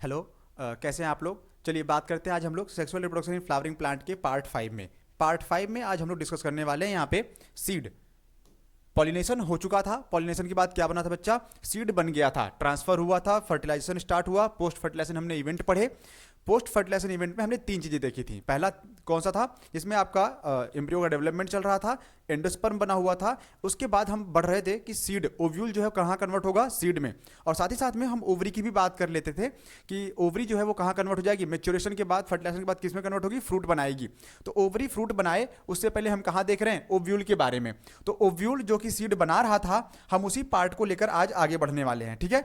Hello. कैसे हैं आप लोग। चलिए बात करते हैं आज हम लोग sexual reproduction in flowering plant के पार्ट 5 में आज हम लोग डिस्कस करने वाले हैं यहाँ पे सीड। पॉलिनेशन हो चुका था। पॉलिनेशन के बाद क्या बना था बच्चा, सीड बन गया था, ट्रांसफर हुआ था, फर्टिलाइजेशन स्टार्ट हुआ। पोस्ट फर्टिलाइजेशन हमने इवेंट पढ़े। पोस्ट फर्टिलाइजेशन इवेंट में हमने 3 चीजें देखी थी। पहला कौन सा था, जिसमें आपका एम्ब्रियो का डेवलपमेंट चल रहा था, एंडोस्पर्म बना हुआ था। उसके बाद हम बढ़ रहे थे कि सीड ओव्यूल जो है कहाँ कन्वर्ट होगा, सीड में। और साथ ही साथ में हम ओवरी की भी बात कर लेते थे कि ओवरी जो है वो कहाँ कन्वर्ट हो जाएगी, मेच्योरेशन के बाद, फर्टिलाइजेशन के बाद किस में कन्वर्ट होगी, फ्रूट बनाएगी। तो ओवरी फ्रूट बनाए उससे पहले हम कहाँ देख रहे हैं, ओव्यूल के बारे में। तो ओव्यूल जो कि सीड बना रहा था, हम उसी पार्ट को लेकर आज आगे बढ़ने वाले हैं, ठीक है।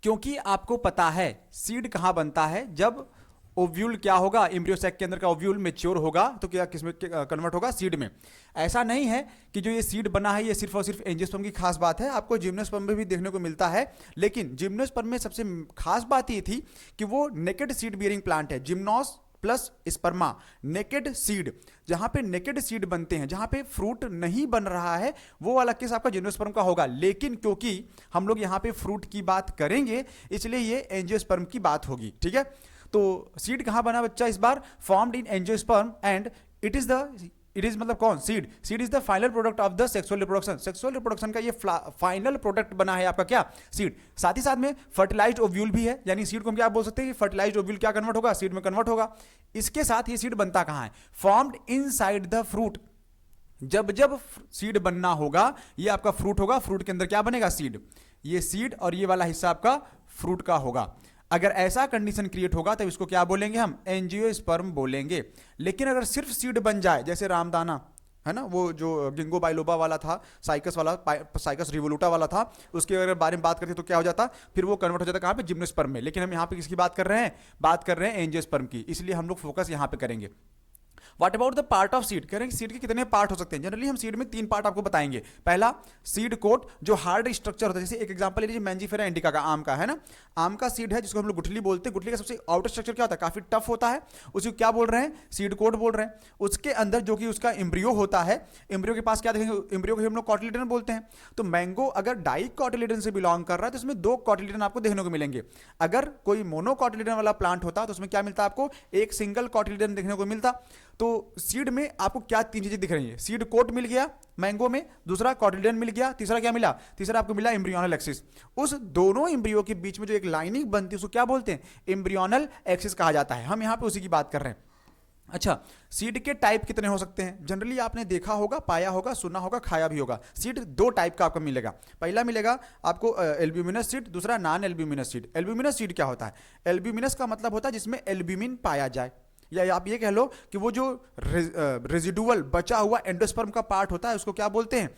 क्योंकि आपको पता है सीड कहां बनता है, जब ओव्यूल क्या होगा, एम्ब्रियो सैक के अंदर का ओव्यूल मैच्योर होगा तो क्या किसमें कन्वर्ट होगा, सीड में। ऐसा नहीं है कि जो ये सीड बना है ये सिर्फ और सिर्फ एंजियोस्पर्म की खास बात है, आपको जिम्नोस्पर्म में भी देखने को मिलता है। लेकिन जिम्नोस्पर्म में सबसे खास बात ये थी कि वो नेकेड सीड बियरिंग प्लांट है, जिम्नोस प्लस स्पर्मा, नेकेड सीड। जहां पे नेकेड सीड बनते हैं, जहां पे फ्रूट नहीं बन रहा है, वो वाला केस आपका जिम्नोस्पर्म का होगा। लेकिन क्योंकि हम लोग यहां पे फ्रूट की बात करेंगे, इसलिए ये एंजियोस्पर्म की बात होगी, ठीक है। तो सीड कहां बना बच्चा इस बार, formed in angiosperm and it is मतलब कौन, seed is the final product of the sexual reproduction. Sexual reproduction का ये फाइनल प्रोडक्ट बना है आपका क्या, सीड। साथ ही साथ में फर्टिलाइज्ड ओव्यूल भी है, यानी सीड को हम क्या बोल सकते हैं कि फर्टिलाइज्ड ओव्यूल क्या कन्वर्ट होगा, सीड में कन्वर्ट होगा। इसके साथ ये सीड बनता कहां है, फॉर्म्ड इनसाइड द फ्रूट। जब जब सीड बनना होगा, ये आपका फ्रूट होगा, फ्रूट के अंदर क्या बनेगा, सीड। ये सीड और ये वाला हिस्सा आपका फ्रूट का होगा। अगर ऐसा कंडीशन क्रिएट होगा तब इसको क्या बोलेंगे हम, एंजियोस्पर्म बोलेंगे। लेकिन अगर सिर्फ सीड बन जाए, जैसे रामदाना है ना, वो जो गिंगो बाइलोबा वाला था, साइकस रिवोल्यूटा वाला था, उसके अगर बारे में बात करते तो क्या हो जाता, फिर वो कन्वर्ट हो जाता कहाँ पे, जिम्नोस्पर्म में। लेकिन हम यहाँ पे किसकी बात कर रहे हैं, बात कर रहे हैं एंजियोस्पर्म की, इसलिए हम लोग फोकस यहाँ पे करेंगे। What about the part of seed, कह रहे हैं सीड के कितने पार्ट हो सकते हैं। जनरली हम सीड में 3 पार्ट आपको बताएंगे। पहला सीड कोट, जो हार्ड स्ट्रक्चर होता है, जैसे एक एग्जांपल ले लीजिए मैंजीफेरा इंडिका का, आम का है ना, आम का सीड है जिसको हम लोग गुठली बोलते हैं। गुठली का सबसे आउटर स्ट्रक्चर क्या होता है, काफी टफ होता है, उसको क्या बोल रहे हैं, सीड कोट बोल रहे हैं। उसके अंदर जो कि उसका एम्ब्रियो होता है, एम्ब्रियो के पास क्या देखेंगे, एम्ब्रियो को हम लोग कॉटिलिडन बोलते हैं। तो मैंगो अगर डाई कॉटिलिडन से बिलोंग कर रहा है तो इसमें 2 कॉटिलिडन आपको देखने को मिलेंगे। अगर कोई मोनो कॉटिलिडन वाला प्लांट होता तो उसमें क्या मिलता आपको, एक सिंगल कॉटिलिडन देखने को मिलता। तो सीड में आपको क्या 3 चीजें दिख रही है, सीड कोट मिल गया मैंगो में, दूसरा कॉटिलिडन मिल गया, तीसरा क्या मिला, तीसरा आपको मिला एम्ब्रियोनल एक्सिस। उस दोनों एम्ब्रियो के बीच में जो एक लाइनिंग बनती है उसको क्या बोलते हैं, एम्ब्रियोनल एक्सिस कहा जाता है। हम यहां पे उसी की बात कर रहे हैं। अच्छा, सीड के टाइप कितने हो सकते हैं, जनरली आपने देखा होगा, पाया होगा, सुना होगा, खाया भी होगा। सीड 2 टाइप का आपको मिलेगा। पहला मिलेगा आपको एल्ब्यूमिनस सीड, दूसरा non albuminous seed. Albuminous seed क्या होता है, एल्ब्यूमिनस का मतलब होता है जिसमें एल्ब्यूमिन पाया जाए, या आप ये कह लो कि वो जो रेजिडुअल बचा हुआ एंडोस्पर्म का पार्ट होता है उसको क्या बोलते हैं,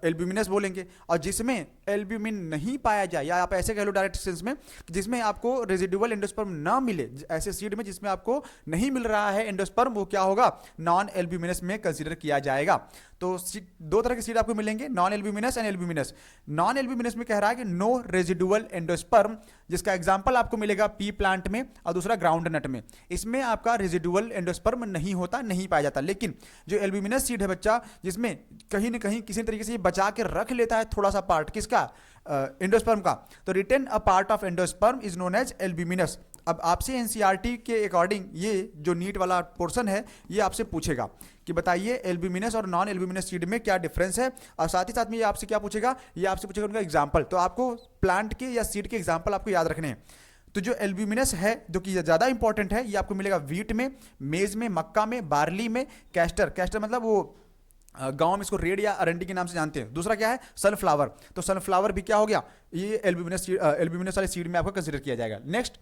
एल्ब्यूमिनस बोलेंगे। और जिसमें एल्ब्यूमिन नहीं पाया जाए, या आप ऐसे कह लो डायरेक्ट सेंस में, जिसमें आपको रेजिडुअल एंडोस्पर्म ना मिले, ऐसे सीड में जिसमें आपको नहीं मिल रहा है एंडोस्पर्म, वो क्या होगा, नॉन एल्ब्यूमिनस में कंसीडर किया जाएगा। तो 2 तरह के सीड आपको मिलेंगे, non albuminous and albuminous. Non albuminous में कह रहा है कि नो रेजिडुअल एंडोस्पर्म, जिसका एग्जांपल आपको मिलेगा पी प्लांट में और दूसरा ग्राउंड नट में। इसमें आपका रेजिडुअल एंडोस्पर्म नहीं होता, नहीं पाया जाता। लेकिन जो एल्ब्यूमिनस सीड है बच्चा, जिसमें कहीं ना कहीं किसी तरीके से ये बचा के रख लेता है थोड़ा सा पार्ट, किसका, एंडोस्पर्म का, तो retain a part of endosperm is known as albuminous. अब आपसे एनसीईआरटी के अकॉर्डिंग ये जो नीट वाला पोर्शन है ये आपसे पूछेगा कि बताइए एल्ब्यूमिनस और नॉन एल्ब्यूमिनस सीड में क्या डिफरेंस है, और साथ ही साथ में ये आपसे क्या पूछेगा, ये आपसे पूछेगा उनका एग्जाम्पल। तो आपको प्लांट के या सीड के एग्जाम्पल आपको याद रखने हैं। तो जो एल्ब्यूमिनस है जो कि ज़्यादा इंपॉर्टेंट है, ये आपको मिलेगा वीट में, मेज में, मक्का में, बार्ली में, कैस्टर मतलब वो गांव में इसको रेड या अरंडी के नाम से जानते हैं। दूसरा क्या है, सनफ्लावर। तो सनफ्लावर भी क्या हो गया, ये एल्ब्यूमिनस वाले सीड में आपको कंसीडर किया जाएगा। नेक्स्ट,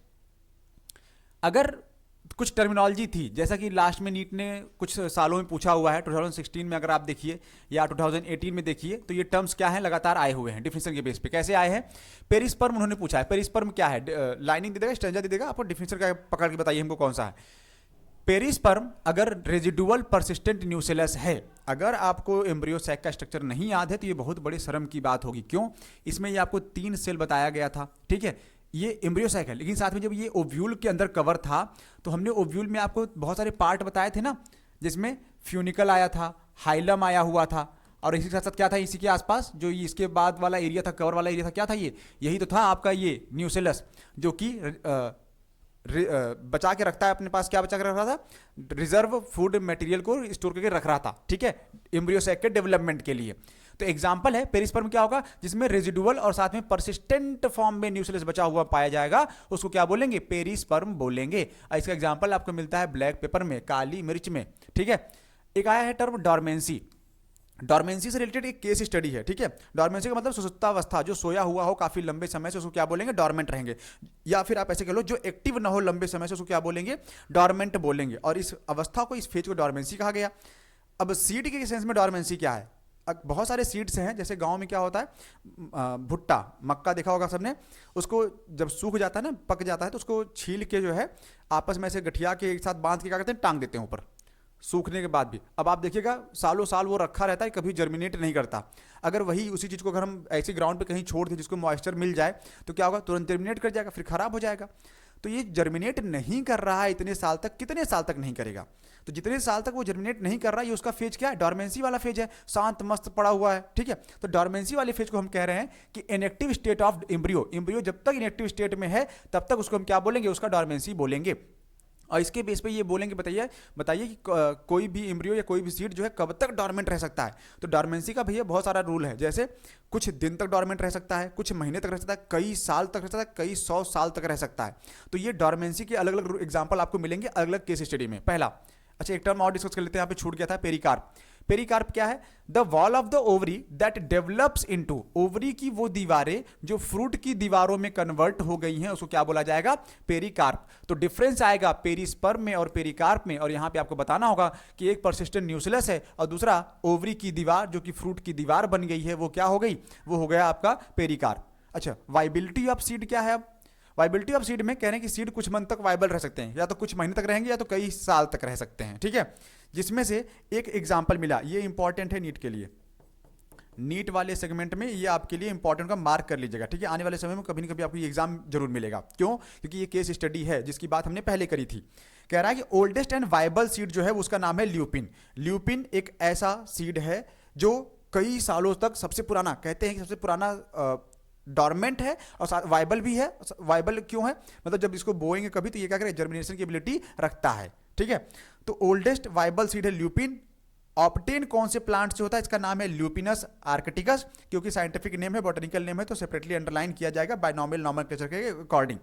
अगर कुछ टर्मिनोलॉजी थी, जैसा कि लास्ट में नीट ने कुछ सालों में पूछा हुआ है, 2016 में अगर आप देखिए या 2018 में देखिए, तो ये टर्म्स क्या है, लगातार आए हुए हैं डिफिनेशन के बेस पे। कैसे आए हैं, पेरिस्पर्म उन्होंने पूछा है, पेरिस्पर्म क्या है, लाइनिंग दे देगा, स्टेंजा दे देगा, आपको डिफिनेशन का पकड़ के बताइए हमको कौन सा है। पेरिस्पर्म अगर रेजिडुअल परसिस्टेंट न्यूसेलस है, अगर आपको एम्ब्रियो सैक का स्ट्रक्चर नहीं याद है तो ये बहुत बड़ी शर्म की बात होगी। क्यों, इसमें ये आपको 3 सेल बताया गया था, ठीक है, ये एम्ब्रियो सैक है। लेकिन साथ में जब ये ओव्यूल के अंदर कवर था तो हमने ओव्यूल में आपको बहुत सारे पार्ट बताए थे ना, जिसमें फ्यूनिकल आया था, हाइलम आया हुआ था, और इसी के साथ साथ क्या था इसी के आसपास जो ये इसके बाद वाला एरिया था, कवर वाला एरिया था, क्या था ये, यही तो था आपका ये न्यूसेलस, जो कि बचा के रखता है अपने पास, क्या बचा के रख रहा था, रिजर्व फूड मटेरियल को स्टोर करके रख रहा था, ठीक है, एम्ब्रियो सैक के डेवलपमेंट के लिए। तो एग्जांपल है पेरिस्पर्म क्या होगा, जिसमें रेजिडुअल और साथ में परसिस्टेंट फॉर्म में न्यूक्लियस बचा हुआ पाया जाएगा, उसको क्या बोलेंगे, पेरिस्पर्म बोलेंगे। इसका एग्जांपल आपको मिलता है ब्लैक पेपर में, काली मिर्च में, ठीक है। एक आया है टर्म डॉर्मेंसी। डॉर्मेंसी से रिलेटेड एक केस स्टडी है, ठीक है। डॉर्मेंसी का मतलब सुसुप्तावस्था, जो सोया हुआ हो काफी लंबे समय से, उसको क्या बोलेंगे, डॉर्मेंट रहेंगे। या फिर आप ऐसे कह लो जो एक्टिव ना हो लंबे समय से, उसको क्या बोलेंगे, डॉर्मेंट बोलेंगे। और इस अवस्था को, इस फेज को डॉर्मेंसी कहा गया। अब सीड के सेंस में डॉर्मेंसी क्या है, बहुत सारे सीड्स हैं, जैसे गांव में क्या होता है, भुट्टा मक्का देखा होगा सबने, उसको जब सूख जाता है ना, पक जाता है, तो उसको छील के जो है आपस में ऐसे गठिया के एक साथ बांध के क्या करते हैं, टांग देते हैं ऊपर, सूखने के बाद भी। अब आप देखिएगा सालों साल वो रखा रहता है, कभी जर्मिनेट नहीं करता। अगर वही उसी चीज़ को अगर हम ऐसे ग्राउंड पे कहीं छोड़ दें जिसको मॉइस्चर मिल जाए, तो क्या होगा, तुरंत जर्मिनेट कर जाएगा, फिर खराब हो जाएगा। तो ये जर्मिनेट नहीं कर रहा है इतने साल तक, कितने साल तक नहीं करेगा, तो जितने साल तक वो जर्मिनेट नहीं कर रहा है, ये उसका फेज क्या है, डॉर्मेंसी वाला फेज है, शांत मस्त पड़ा हुआ है, ठीक है। तो डॉर्मेंसी वाले फेज को हम कह रहे हैं कि inactive state of embryo, embryo जब तक इनएक्टिव स्टेट में है तब तक उसको हम क्या बोलेंगे, उसका डॉर्मेंसी बोलेंगे। और इसके बेस पे ये बोलेंगे, बताइए कि कोई भी एम्ब्रियो या कोई भी सीड जो है कब तक डॉर्मेंट रह सकता है। तो डॉर्मेंसी का भैया बहुत सारा रूल है, जैसे कुछ दिन तक डॉर्मेंट रह सकता है, कुछ महीने तक रह सकता है, कई साल तक रह सकता है, कई 100 साल तक रह सकता है। तो ये डॉर्मेंसी के अलग अलग एग्जाम्पल आपको मिलेंगे अलग अलग केस स्टडी में। पहला, अच्छा एक टर्म और डिस्कस कर लेते हैं, यहाँ पे छूट गया था, पेरिकार्प। पेरिकार्प क्या है, the wall of the ovary that develops into, ovary की वो दीवारें जो फ्रूट की दीवारों में कन्वर्ट हो गई हैं, उसको क्या बोला जाएगा, पेरिकार्प। तो डिफरेंस आएगा पेरिस्पर्म में और पेरिकार्प में, और यहां पे आपको बताना होगा कि एक परसिस्टेंट न्यूक्लियस है और दूसरा ओवरी की दीवार जो कि फ्रूट की दीवार बन गई है, वो क्या हो गई, वो हो गया आपका पेरिकार्प। अच्छा, वाइबिलिटी ऑफ सीड क्या है, अब वाइबिलिटी ऑफ सीड में कह रहे हैं कि सीड कुछ मंथ तक वाइबल रह सकते हैं, या तो कुछ महीने तक रहेंगे या तो कई साल तक रह सकते हैं, ठीक है। जिसमें से एक एग्जांपल मिला, ये इंपॉर्टेंट है नीट के लिए, नीट वाले सेगमेंट में ये आपके लिए इंपॉर्टेंट का मार्क कर लीजिएगा, ठीक है। आने वाले समय में कभी ना कभी आपको ये एग्जाम जरूर मिलेगा, क्यों, क्योंकि ये केस स्टडी है जिसकी बात हमने पहले करी थी। कह रहा है कि ओल्डेस्ट एंड वाइबल सीड जो है उसका नाम है ल्यूपिन। ल्यूपिन एक ऐसा सीड है जो कई सालों तक, सबसे पुराना कहते हैं कि सबसे पुराना डॉर्मेंट है और साथ वाइबल भी है। वाइबल क्यों है, मतलब जब इसको बोएंगे कभी तो ये क्या करें, जर्मिनेशन की एबिलिटी रखता है, ठीक है। तो ओल्डेस्ट वाइबल सीड है ल्यूपिन। ऑप्टेन कौन से प्लांट से होता है, इसका नाम है ल्यूपिनस आर्कटिकस, क्योंकि साइंटिफिक नेम है, बॉटनिकल नेम है, तो सेपरेटली अंडरलाइन किया जाएगा बायनॉमियल नॉमेनक्लेचर के अकॉर्डिंग।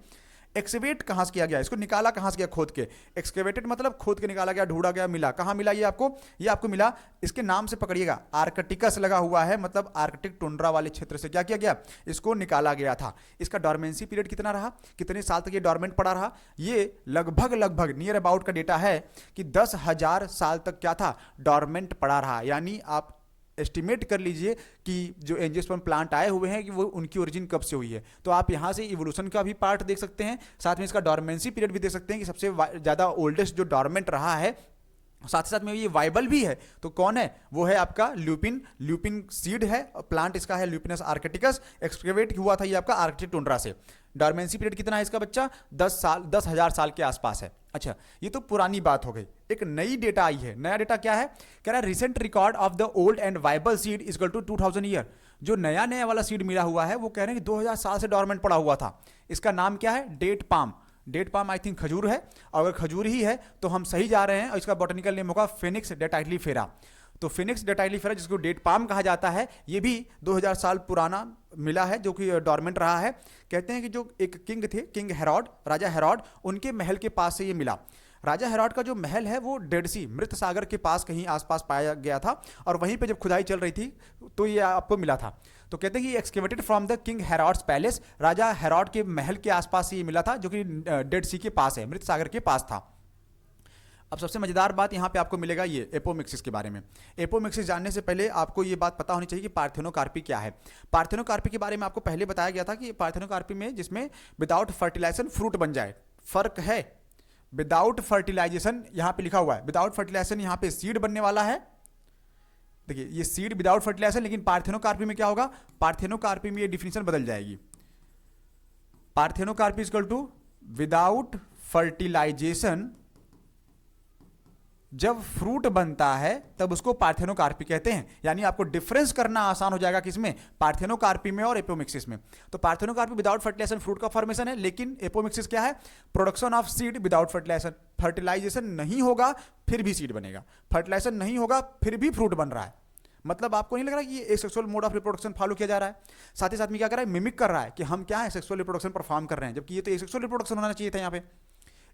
एक्सकेवेट कहां से किया गया, इसको निकाला कहां से गया, खोद के। एक्सकेवेटेड मतलब खोद के निकाला गया, ढूंढा गया, मिला, कहां मिला ये आपको मिला, इसके नाम से पकड़िएगा, आर्कटिकस लगा हुआ है, मतलब आर्कटिक टुंड्रा वाले क्षेत्र से क्या किया गया, इसको निकाला गया था। इसका डॉर्मेंसी पीरियड कितना रहा, कितने साल तक ये डॉर्मेंट पड़ा रहा, ये लगभग नियर अबाउट का डेटा है कि 10,000 साल तक क्या था, डॉर्मेंट पड़ा रहा। यानी आप एस्टिमेट कर लीजिए कि जो एंजियोस्पर्म प्लांट आए हुए हैं कि वो उनकी ओरिजिन कब से हुई है। तो आप यहाँ से इवोल्यूशन का भी पार्ट देख सकते हैं, साथ में इसका डॉर्मेंसी पीरियड भी देख सकते हैं कि सबसे ज़्यादा ओल्डेस्ट जो डॉर्मेंट रहा है, साथ ही साथ में ये वाइबल भी है। तो कौन है, वो है आपका ल्यूपिन। ल्यूपिन सीड है, प्लांट इसका है ल्यूपिनस आर्कटिकस, एक्सकेवेट हुआ था ये आपका आर्कटिक टुंड्रा से। डॉर्मेंसी पीरियड कितना है इसका बच्चा, 10,000 साल के आसपास है। अच्छा, ये तो पुरानी बात हो गई। एक नई डेटा आई है, नया डेटा क्या है, कह रहा है recent record of the old and viable seed is equal to 2000 year. जो नया वाला सीड मिला हुआ है वो कह रहे हैं कि 2000 साल से डॉर्मेंट पड़ा हुआ था। इसका नाम क्या है, date palm. Date palm I think खजूर है, और अगर खजूर ही है तो हम सही जा रहे हैं, और इसका बॉटनिकल नेम होगा फिनिक्स डेटाइलिफेरा। तो फिनिक्स डेटाइलिफेरा जिसको डेट पाम कहा जाता है, ये भी 2000 साल पुराना मिला है, जो कि डॉर्मेंट रहा है। कहते हैं कि जो एक किंग थे, किंग हेरोड, राजा हेरोड, उनके महल के पास से ये मिला। राजा हेरोड का जो महल है वो डेड सी, मृत सागर के पास कहीं आसपास पाया गया था, और वहीं पे जब खुदाई चल रही थी तो ये आपको मिला था। तो कहते हैं कि excavated from the king Herod's palace, राजा हेरोड के महल के आसपास ये मिला था, जो कि डेड सी के पास है, मृत सागर के पास था। अब सबसे मजेदार बात यहाँ पे आपको मिलेगा ये एपोमिक्सिस के बारे में। एपोमिक्सिस जानने से पहले आपको ये बात पता होनी चाहिए कि पार्थेनोकार्पी क्या है। पार्थेनोकार्पी के बारे में आपको पहले बताया गया था कि पार्थेनोकार्पी में जिसमें विदाउट फर्टिलाइजेशन फ्रूट बन जाए। फर्क है, विदाउट फर्टिलाइजेशन यहाँ पे लिखा हुआ है, विदाउट फर्टिलाइजेशन यहाँ पे सीड बनने वाला है। देखिए ये सीड विदाउट फर्टिलाइजेशन, लेकिन पार्थेनोकार्पी में क्या होगा, पार्थेनोकार्पी में ये डिफिनेशन बदल जाएगी। Parthenocarpy equal to without fertilisation जब फ्रूट बनता है तब उसको पार्थेनोकार्पी कहते हैं। यानी आपको डिफरेंस करना आसान हो जाएगा किसमें, पार्थेनोकार्पी में और एपोमिक्सिस में। तो पार्थेनोकार्पी विदाउट फर्टिलाइजेशन फ्रूट का फॉर्मेशन है, लेकिन एपोमिक्सिस क्या है, production of seed without fertilisation. Fertilisation नहीं होगा फिर भी सीड बनेगा, फर्टिलाइजेशन नहीं होगा फिर भी फ्रूट बन रहा है। मतलब आपको नहीं लग रहा है कि ये sexual mode of reproduction follow किया जा रहा है, साथ ही साथ में क्या कर रहा है, मिमिक कर रहा है कि हम क्या है, सेक्सुअल रिप्रोडक्शन परफॉर्म कर रहे हैं, जबकि ये तो एसेक्सुअल रिप्रोडक्शन होना चाहिए था यहाँ पे।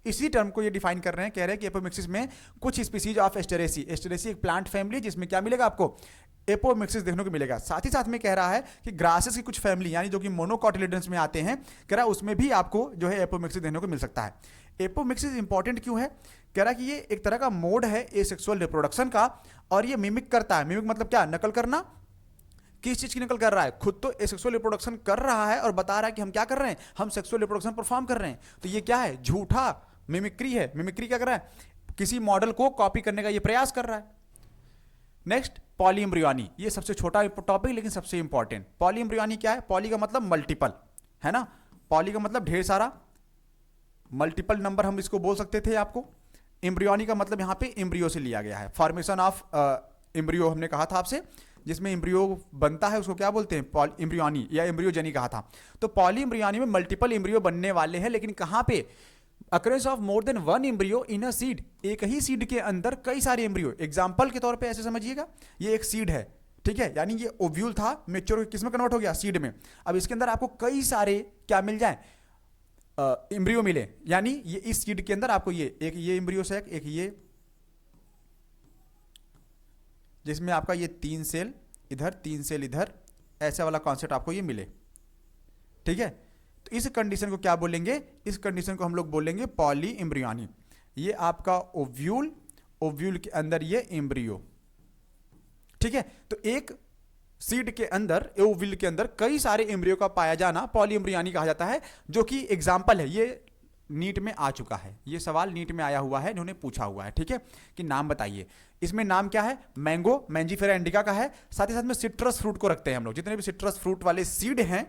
इसी टर्म को ये डिफाइन कर रहे हैं, कह रहे हैं कि एपोमिक्सिस में कुछ स्पीसीज ऑफ एस्टेरेसी, एस्टेरेसी एक प्लांट फैमिली जिसमें क्या मिलेगा आपको, एपोमिक्सिस देखने को मिलेगा। साथ ही साथ में कह रहा है कि ग्रासेस की कुछ फैमिली यानी जो कि मोनोकॉटिलिडन्स में आते हैं, कह रहा है उसमें भी आपको जो है एपोमिक्सिस देखने को मिल सकता है। एपोमिक्सिस इंपॉर्टेंट क्यों है, कह रहा है कि ये एक तरह का मोड है एसेक्सुअल रिप्रोडक्शन का, और ये मिमिक करता है। मिमिक मतलब क्या, नकल करना। किस चीज की नकल कर रहा है, खुद तो एसेक्सुअल रिप्रोडक्शन कर रहा है और बता रहा है कि हम क्या कर रहे हैं, हम सेक्सुअल रिप्रोडक्शन परफॉर्म कर रहे हैं। तो ये क्या है, झूठा मिमिक्री है। मिमिक्री क्या कर रहा है, किसी मॉडल को कॉपी करने का ये प्रयास कर रहा है। नेक्स्ट पॉलीएम्ब्रियोनी, ये सबसे छोटा टॉपिक लेकिन सबसे इंपॉर्टेंट। पॉलीएम्ब्रियोनी क्या है, पॉली का मतलब मल्टीपल है ना, पॉली का मतलब ढेर सारा, मल्टीपल नंबर हम इसको बोल सकते थे आपको। एम्ब्रियोनी का मतलब यहाँ पे एम्ब्रियो से लिया गया है, फॉर्मेशन ऑफ एम्ब्रियो हमने कहा था आपसे, जिसमें एम्ब्रियो बनता है उसको क्या बोलते हैं, एम्ब्रियोनी या एम्ब्रियोजेनी कहा था। तो पॉलीएम्ब्रियोनी में मल्टीपल एम्ब्रियो बनने वाले हैं, लेकिन कहाँ पे, occurrence of more than one embryo in a seed, एक ही सीड के अंदर कई सारे एम्ब्रियो। एग्जांपल के तौर पे ऐसे समझिएगा, ये एक सीड है, ठीक है, यानी ये ओव्यूल था, मैच्योर किस में कन्वर्ट हो गया, सीड में। अब इसके अंदर आपको कई सारे क्या मिल जाए, एम्ब्रियो मिले, यानी ये इस सीड के अंदर आपको ये एक ये एम्ब्रियो सेक, एक ये, जिसमें आपका ये 3 सेल इधर 3 सेल इधर, ऐसा वाला कॉन्सेप्ट आपको ये मिले, ठीक है। तो इस कंडीशन को क्या बोलेंगे, इस कंडीशन को हम लोग बोलेंगे पॉली एम्ब्रियोनी। ये आपका ओव्यूल, ओव्यूल के अंदर ये एम्ब्रियो, ठीक है। तो एक सीड के अंदर, ओव्यूल के अंदर कई सारे एम्ब्रियो का पाया जाना पॉली एम्ब्रियोनी कहा जाता है, जो कि एग्जाम्पल है। ये नीट में आ चुका है, ये सवाल नीट में आया हुआ है, इन्होंने पूछा हुआ है, ठीक है, कि नाम बताइए। इसमें नाम क्या है, मैंगो, मैंजीफेरा इंडिका का है। साथ ही साथ में सिट्रस फ्रूट को रखते हैं हम लोग, जितने भी सिट्रस फ्रूट वाले सीड हैं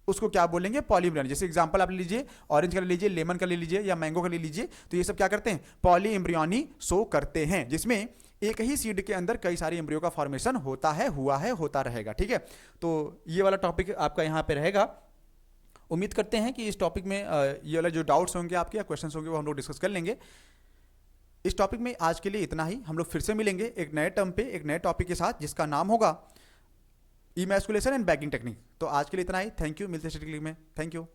उसको क्या बोलेंगे, पॉली एम्ब्रियोनी। जैसे एग्जांपल आप ले लीजिए, ऑरेंज का ले लीजिए, लेमन का ले लीजिए, या मैंगो का ले लीजिए, तो ये सब क्या करते हैं, पॉली एम्ब्रियोनी शो करते हैं, जिसमें एक ही सीड के अंदर कई सारे एम्ब्रियो का फॉर्मेशन होता है, हुआ है, होता रहेगा, ठीक है। तो ये वाला टॉपिक आपका यहाँ पे रहेगा। उम्मीद करते हैं कि इस टॉपिक में ये वाला जो डाउट्स होंगे आपके या क्वेश्चंस होंगे वो हम लोग डिस्कस कर लेंगे। इस टॉपिक में आज के लिए इतना ही, हम लोग फिर से मिलेंगे एक नए टर्म पे, एक नए टॉपिक के साथ, जिसका नाम होगा इमैस्कुलेशन एंड बैगिंग टेक्निक। तो आज के लिए इतना ही, थैंक यू, मिलते हैं में, थैंक यू।